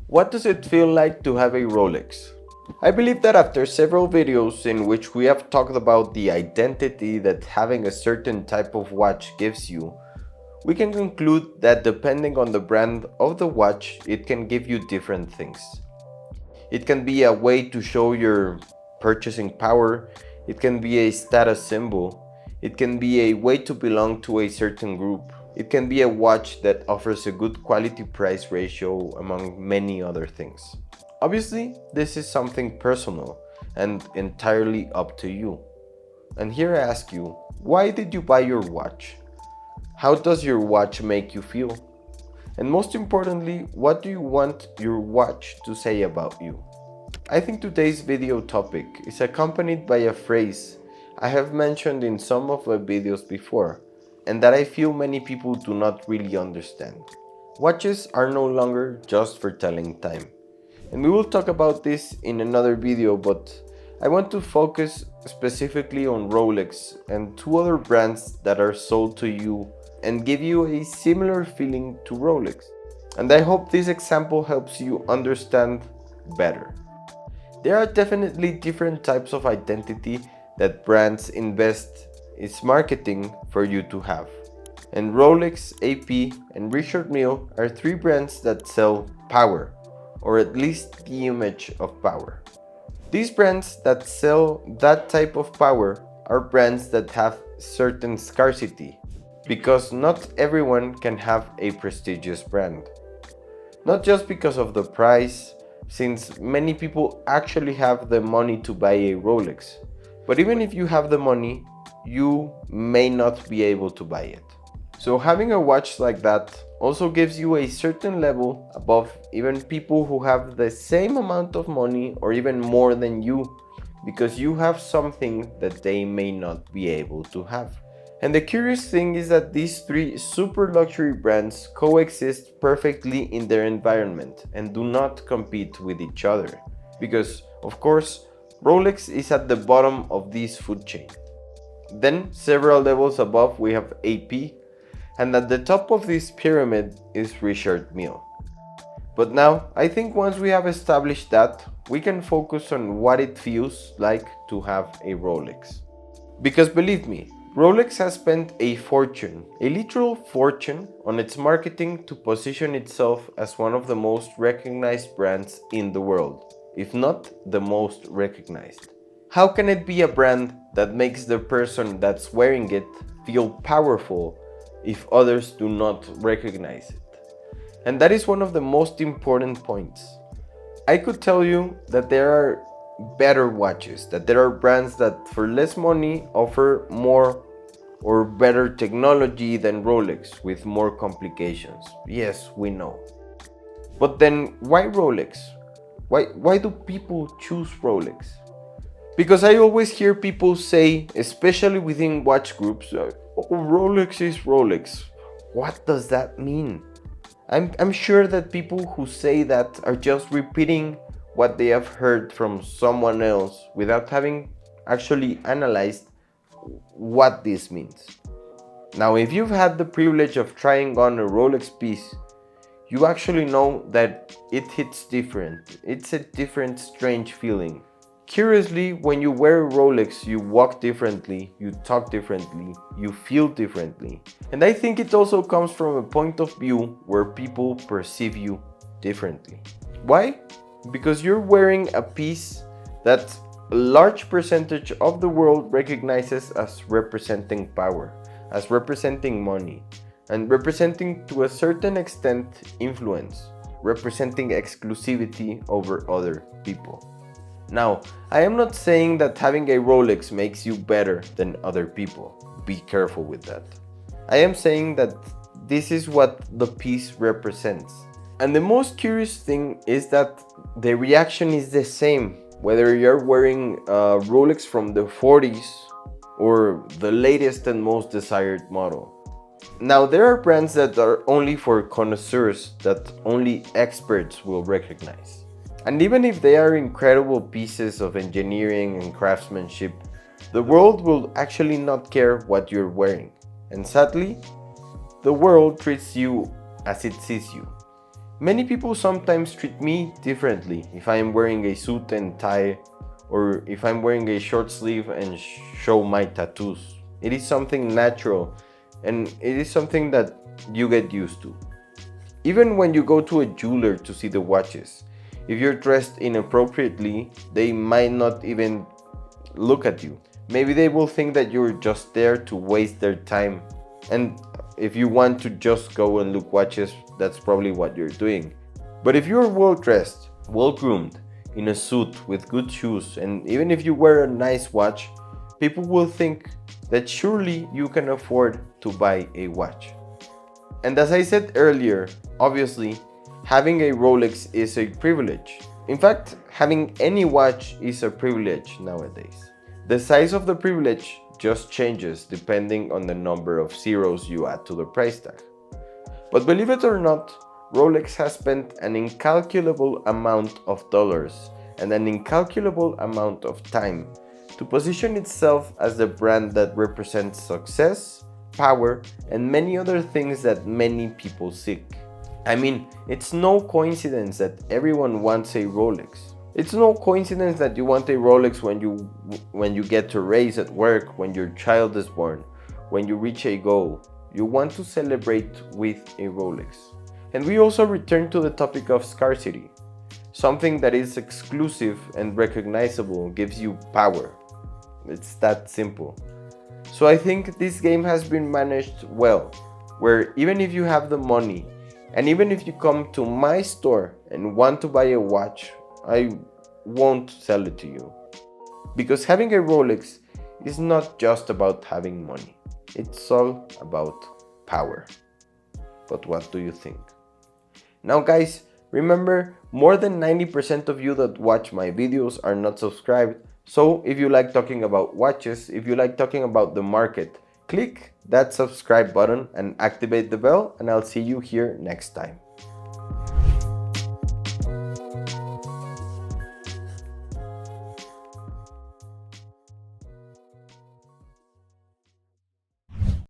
What does it feel like to have a Rolex? I believe that after several videos in which we have talked about the identity that having a certain type of watch gives you, we can conclude that depending on the brand of the watch, it can give you different things. It can be a way to show your purchasing power, it can be a status symbol, it can be a way to belong to a certain group, it can be a watch that offers a good quality price ratio, among many other things. Obviously, this is something personal and entirely up to you. And here I ask you, why did you buy your watch? How does your watch make you feel? And most importantly, what do you want your watch to say about you? I think today's video topic is accompanied by a phrase I have mentioned in some of my videos before, and that I feel many people do not really understand. Watches are no longer just for telling time. And we will talk about this in another video, but I want to focus specifically on Rolex and two other brands that are sold to you and give you a similar feeling to Rolex. And I hope this example helps you understand better. There are definitely different types of identity that brands invest in marketing for you to have. And Rolex, AP, and Richard Mille are three brands that sell power, or at least the image of power. These brands that sell that type of power are brands that have certain scarcity, because not everyone can have a prestigious brand. Not just because of the price, since many people actually have the money to buy a Rolex, but even if you have the money, you may not be able to buy it. So having a watch like that also gives you a certain level above even people who have the same amount of money or even more than you, because you have something that they may not be able to have. And the curious thing is that these three super luxury brands coexist perfectly in their environment and do not compete with each other. Because, of course, Rolex is at the bottom of this food chain. Then, several levels above, we have AP, and at the top of this pyramid is Richard Mille. But now, I think once we have established that, we can focus on what it feels like to have a Rolex. Because believe me, Rolex has spent a fortune, a literal fortune, on its marketing to position itself as one of the most recognized brands in the world, if not the most recognized. How can it be a brand that makes the person that's wearing it feel powerful if others do not recognize it? And that is one of the most important points. I could tell you that there are better watches, that there are brands that for less money offer more or better technology than Rolex with more complications. Yes, we know. But then why Rolex? Why do people choose Rolex? Because I always hear people say, especially within watch groups, oh, Rolex is Rolex. What does that mean? I'm sure that people who say that are just repeating what they have heard from someone else without having actually analyzed what this means. Now, if you've had the privilege of trying on a Rolex piece, you actually know that it hits different. It's a different, strange feeling. Curiously, when you wear a Rolex, you walk differently, you talk differently, you feel differently. And I think it also comes from a point of view where people perceive you differently. Why? Because you're wearing a piece that a large percentage of the world recognizes as representing power, as representing money, and representing to a certain extent influence, representing exclusivity over other people. Now, I am not saying that having a Rolex makes you better than other people. Be careful with that. I am saying that this is what the piece represents. And the most curious thing is that the reaction is the same, whether you're wearing a Rolex from the 40s or the latest and most desired model. Now, there are brands that are only for connoisseurs, that only experts will recognize. And even if they are incredible pieces of engineering and craftsmanship, the world will actually not care what you're wearing. And sadly, the world treats you as it sees you. Many people sometimes treat me differently if I am wearing a suit and tie, or if I'm wearing a short sleeve and show my tattoos. It is something natural, and it is something that you get used to. Even when you go to a jeweler to see the watches, if you're dressed inappropriately, they might not even look at you. Maybe they will think that you're just there to waste their time. And if you want to just go and look watches, that's probably what you're doing. But if you're well dressed, well groomed, in a suit with good shoes, and even if you wear a nice watch, people will think that surely you can afford to buy a watch. And as I said earlier, obviously, having a Rolex is a privilege. In fact, having any watch is a privilege nowadays. The size of the privilege just changes depending on the number of zeros you add to the price tag. But believe it or not, Rolex has spent an incalculable amount of dollars and an incalculable amount of time to position itself as the brand that represents success, power, and many other things that many people seek. I mean, it's no coincidence that everyone wants a Rolex. It's no coincidence that you want a Rolex when you get to raise at work, when your child is born, when you reach a goal. You want to celebrate with a Rolex. And we also return to the topic of scarcity. Something that is exclusive and recognizable gives you power. It's that simple. So I think this game has been managed well, where even if you have the money, and even if you come to my store and want to buy a watch, I won't sell it to you. Because having a Rolex is not just about having money. It's all about power. But what do you think? Now guys, remember, more than 90% of you that watch my videos are not subscribed. So if you like talking about watches, if you like talking about the market, click that subscribe button and activate the bell, and I'll see you here next time.